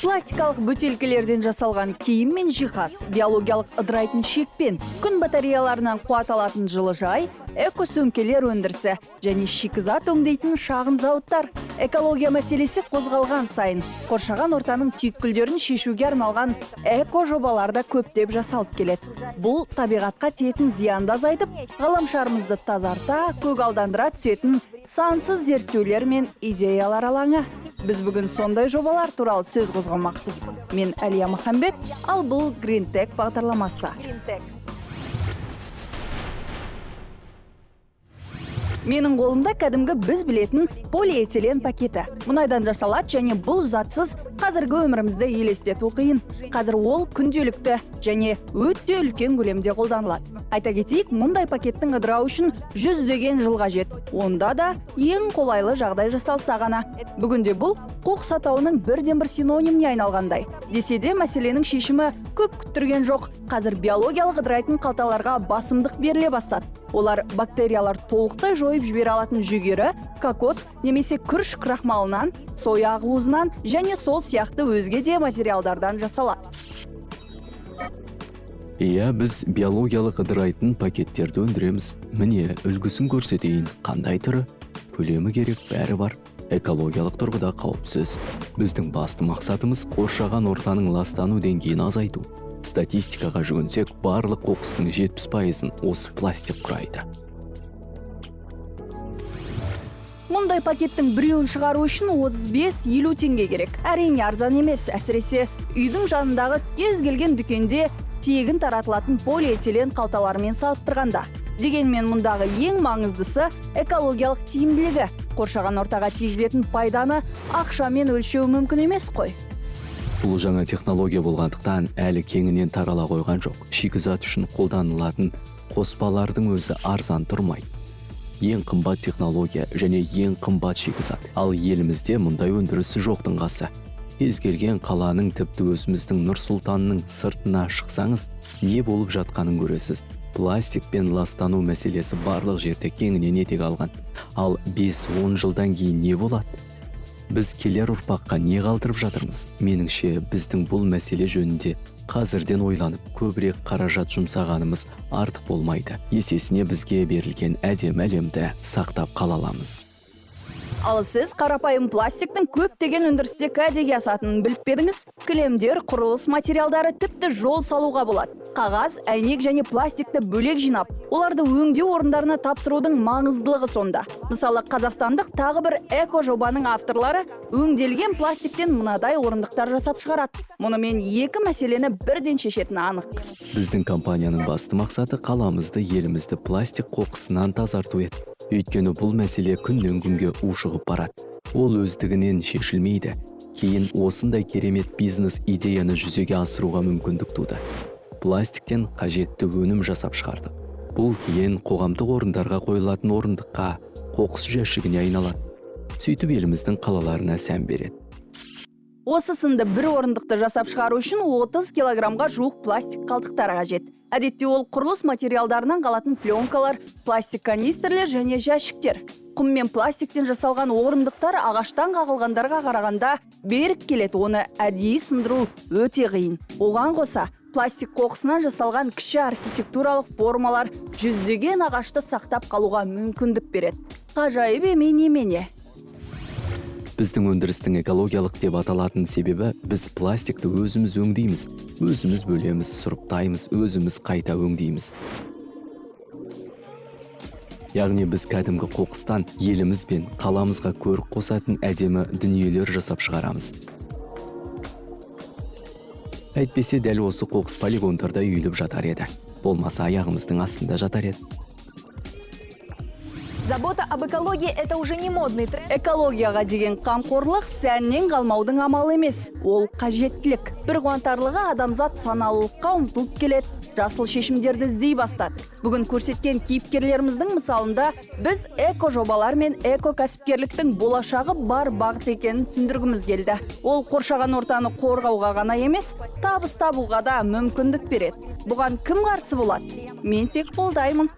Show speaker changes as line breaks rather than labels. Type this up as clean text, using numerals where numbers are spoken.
Пластикалық бөтелкелерден жасалған киім мен жиһаз, биологиялық ыдырайтын шекпен, күн батареяларынан қуат алатын жылыжай, эко-сөмкелер өндірісі және шикізат өңдейтін шағын зауыттар. Экология мәселесі қозғалған сайын, қоршаған ортаның түйткілдерін шешуге арналған эко-жобаларда көптеп жасалып келеді. Бұл табиғатқа тиетін зиянды азайтып, ғаламшарымызды тазарта, көгалдандыра түсетін сансыз зерттеулер мен идеялар алаңы. Біз бүгін сондай жобалар туралы сөз қозғамақпыз. Мен Әлия Махамбет, ал бұл GreenTech бағдарламасы. Менің қолымда кәдімгі біз білетін полиэтилен пакеті. Мұнайдан жасалады және бұл затсыз қазіргі өмірімізді елестету қиын. Қазір ол күнделікті және өте үлкен көлемде қолданылады. Айта кетейік, мұндай пакеттің ыдырауы үшін жүздеген жыл қажет. Онда да ең қолайлы жағдай жасалса ғана. Бүгінде бұл қоқыс атауының бірден-бір синониміне айналғандай. Десе де мәселенің шешімі көп күттірген жоқ. Қазір биологиялық ыдырайтын қалталарға басымдық беріле бастады. Олар бактериялар толықтай жойып жібере алатын жүгері, кокос немесе күріш крахмалынан, соя ақуызынан және сол сияқты өзге де материалдардан жасалады.
Иә, біз биологиялық ыдырайтын пакеттерді өндіреміз. Міне, үлгісін көрсетейін. Қандай түрі? Көлемі керек, бәрі бар. Экологиялық тұрғыда қауіпсіз. Біздің басты мақсатымыз қоршаған ортаның ластану деңгейін азайту. Статистикаға жүгінсек, барлық қоқыстың 70%-ын осы пластик құрайды.
Мұндай пакеттің біреуін шығару үшін 35-50 теңге керек. Әрине арзан емес, әсіресе үйдің жанындағы кез келген дүкенде тегін таратылатын полиэтилен қалталарымен салыстырғанда. Дегенмен мұндағы ең маңыздысы экологиялық тиімділігі. Қоршаған ортаға тигізетін пайданы ақшамен өлшеу мүмкін емес қой.
Бұл жаңа технология болғандықтан әлі кеңінен тарала қойған жоқ. Шикізат үшін қолданылатын қоспалардың өзі арзан тұрмайды. Ең қымбат технология және ең қымбат шикізат. Ал елімізде мұндай өндірісі жоқтың қасы. Кез келген қаланың, тіпті өзіміздің Нұр-Сұлтанның сыртына шықсаңыз, не болып жатқанын көресіз. Пластик пен ластану мәселесі барлық жерде кеңінен етек алған. Ал 5-10 жылдан кейін не болады? Біз келер ұрпаққа не қалдырып жатырмыз? Меніңше, біздің бұл мәселе жөнінде қазірден ойланып, көбірек қаражат жұмсағанымыз артық болмайды. Есесіне бізге берілген әдемі әлемді сақтап қала аламыз.
Ал сіз қарапайым пластиктің көптеген өндірісте кәдеге асатынын біліп пе едіңіз? Кілемдер, құрылыс материалдары тіпті жол салуға болады. Қағаз, әйнек және пластикті бөлек жинап, оларды өңдеу орындарына тапсырудың маңыздылығы сонда. Мысалы, қазақстандық тағы бір эко-жобаның авторлары өңделген пластиктен мынадай орындықтар жасап шығарады. Мұнымен екі мәселені бірден шешетіні анық.
Біздің компанияның басты мақсаты қаламызды, елімізді пластик қоқысынан тазарту еді. Өйткені бұл мәселе күннен күнге ушығып барады. Ол өздігінен шешілмейді. Кейін осындай керемет бизнес идеяны жүзеге асыруға мүмкіндік туды. Пластиктен қажетті өнім жасап шығардық. Бұл кейін қоғамдық орындарға қойылатын орындыққа, қоқыс жәшігіне айналады. Сөйтіп еліміздің қалаларына сән береді.
Осы сынды бір орындықты жасап шығару үшін 30 килограммға жуық пластик қалдықтары қажет. Әдетте ол құрылыс материалдарынан қалатын пленкалар, пластик канистрлер және жәшіктер. Құм мен пластиктен жасалған орындықтар ағаштан қағылғандарға қарағанда берік келеді, оны әдейі сындыру өте қиын. Оған қоса, пластик қоқысынан жасалған кіші архитектуралық формалар жүздеген ағашты сақтап қалуға мүмкіндік береді. Ғажайып немене?
Біздің өндірістің экологиялық деп аталатын себебі біз пластикті өзіміз өңдейміз, өзіміз бөлеміз, сұрыптаймыз, өзіміз қайта өңдейміз. Яғни біз кәдімгі қоқыстан еліміз бен қаламызға көрік қосатын әдемі дүниелер жасап шығарамыз. Әйтпесе дәл осы қоқыс полигондарда үйіліп жатар еді. Болмаса аяғымыздың астында жатар еді.
Забота об экологии – это уже не модный тренд.
Экологияға деген қамқорлық сәннен қалмаудың амалы емес. Ол қажеттілік. Бір қуантарлығы адамзат саналылыққа ұмтылып келеді. Жасыл шешімдерді іздей бастады. Бүгін көрсеткен кейіпкерлеріміздің мысалында біз эко-жобалар мен эко-кәсіпкерліктің болашағы бар бағыт екенін түсіндіргіміз келді. Ол қоршаған ортаны қорғауға ғана емес, табыс табуға да мүмкіндік береді. Бұған кім қарсы болады? Мен тек қолдаймын.